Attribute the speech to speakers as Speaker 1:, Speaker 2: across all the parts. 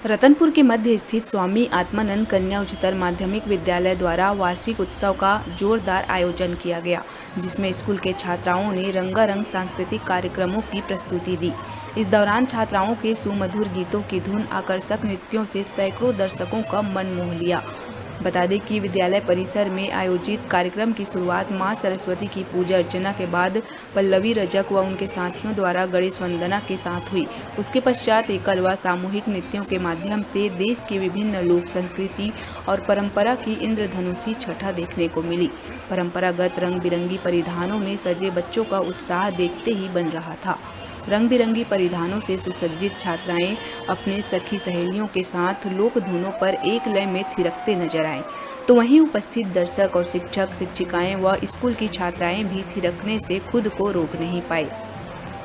Speaker 1: रतनपुर के मध्य स्थित स्वामी आत्मानंद कन्या उच्चतर माध्यमिक विद्यालय द्वारा वार्षिक उत्सव का जोरदार आयोजन किया गया, जिसमें स्कूल के छात्राओं ने रंगारंग सांस्कृतिक कार्यक्रमों की प्रस्तुति दी। इस दौरान छात्राओं के सुमधुर गीतों की धुन, आकर्षक नृत्यों से सैकड़ों दर्शकों का मन मोह लिया। बता दें कि विद्यालय परिसर में आयोजित कार्यक्रम की शुरुआत मां सरस्वती की पूजा अर्चना के बाद पल्लवी रजक व उनके साथियों द्वारा गणेश वंदना के साथ हुई। उसके पश्चात एकल व सामूहिक नृत्यों के माध्यम से देश की विभिन्न लोक संस्कृति और परंपरा की इंद्रधनुषी छटा देखने को मिली। परंपरागत रंग बिरंगी परिधानों में सजे बच्चों का उत्साह देखते ही बन रहा था। रंग बिरंगी परिधानों से सुसज्जित छात्राएं अपने सखी सहेलियों के साथ लोक धुनों पर एक लय में थिरकते नजर आए, तो वहीं उपस्थित दर्शक और शिक्षक शिक्षिकाएं व स्कूल की छात्राएं भी थिरकने से खुद को रोक नहीं पाए।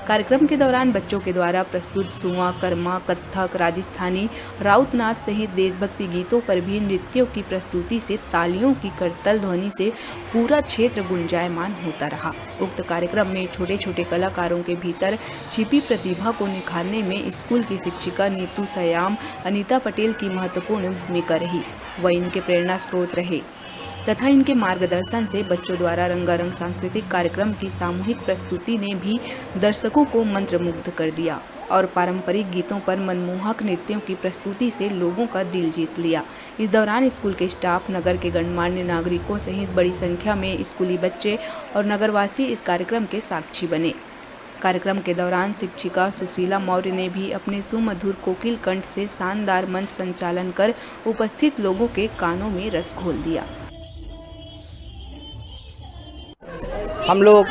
Speaker 1: कार्यक्रम के दौरान बच्चों के द्वारा प्रस्तुत सुआ, कर्मा, कत्थक, राजस्थानी, राउतनाथ सहित देशभक्ति गीतों पर भी नृत्यों की प्रस्तुति से तालियों की करतल ध्वनि से पूरा क्षेत्र गुंजायमान होता रहा। उक्त कार्यक्रम में छोटे छोटे कलाकारों के भीतर छिपी प्रतिभा को निखारने में स्कूल की शिक्षिका नीतू सयाम, अनीता पटेल की महत्वपूर्ण भूमिका रही। वह इनके प्रेरणा स्रोत रहे तथा इनके मार्गदर्शन से बच्चों द्वारा रंगारंग सांस्कृतिक कार्यक्रम की सामूहिक प्रस्तुति ने भी दर्शकों को मंत्रमुग्ध कर दिया और पारंपरिक गीतों पर मनमोहक नृत्यों की प्रस्तुति से लोगों का दिल जीत लिया। इस दौरान स्कूल के स्टाफ, नगर के गणमान्य नागरिकों सहित बड़ी संख्या में स्कूली बच्चे और नगरवासी इस कार्यक्रम के साक्षी बने। कार्यक्रम के दौरान शिक्षिका सुशीला मौर्य ने भी अपने सुमधुर कोकिल कंठ से शानदार मंच संचालन कर उपस्थित लोगों के कानों में रस घोल दिया।
Speaker 2: हम लोग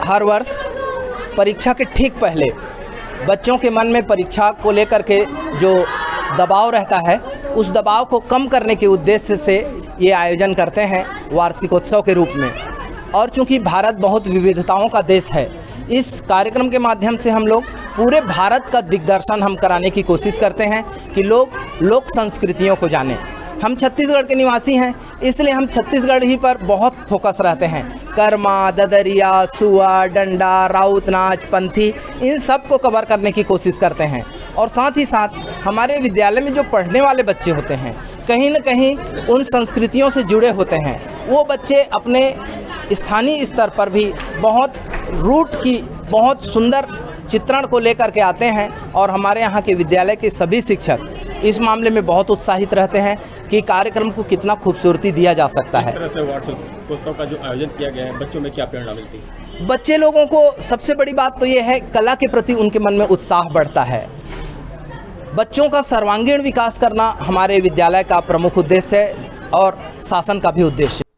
Speaker 2: हर वर्ष परीक्षा के ठीक पहले बच्चों के मन में परीक्षा को लेकर के जो दबाव रहता है, उस दबाव को कम करने के उद्देश्य से ये आयोजन करते हैं वार्षिकोत्सव के रूप में। और चूंकि भारत बहुत विविधताओं का देश है, इस कार्यक्रम के माध्यम से हम लोग पूरे भारत का दिग्दर्शन हम कराने की कोशिश करते हैं कि लोग लोक संस्कृतियों को जानें। हम छत्तीसगढ़ के निवासी हैं, इसलिए हम छत्तीसगढ़ ही पर बहुत फोकस रहते हैं। कर्मा, ददरिया, सुआ, डंडा, राउत नाच, पंथी, इन सब को कवर करने की कोशिश करते हैं। और साथ ही साथ हमारे विद्यालय में जो पढ़ने वाले बच्चे होते हैं, कहीं न कहीं उन संस्कृतियों से जुड़े होते हैं। वो बच्चे अपने स्थानीय स्तर पर भी बहुत रूट की बहुत सुंदर चित्रण को लेकर के आते हैं और हमारे यहाँ के विद्यालय के सभी शिक्षक इस मामले में बहुत उत्साहित रहते हैं कि कार्यक्रम को कितना खूबसूरती दिया जा सकता है।
Speaker 3: इस तरह से वार्षिकोत्सव का जो आयोजन किया गया है, बच्चों में क्या प्रेरणा मिलती है?
Speaker 2: बच्चे लोगों को सबसे बड़ी बात तो ये है, कला के प्रति उनके मन में उत्साह बढ़ता है। बच्चों का सर्वांगीण विकास करना हमारे विद्यालय का प्रमुख उद्देश्य है और शासन का भी उद्देश्य है।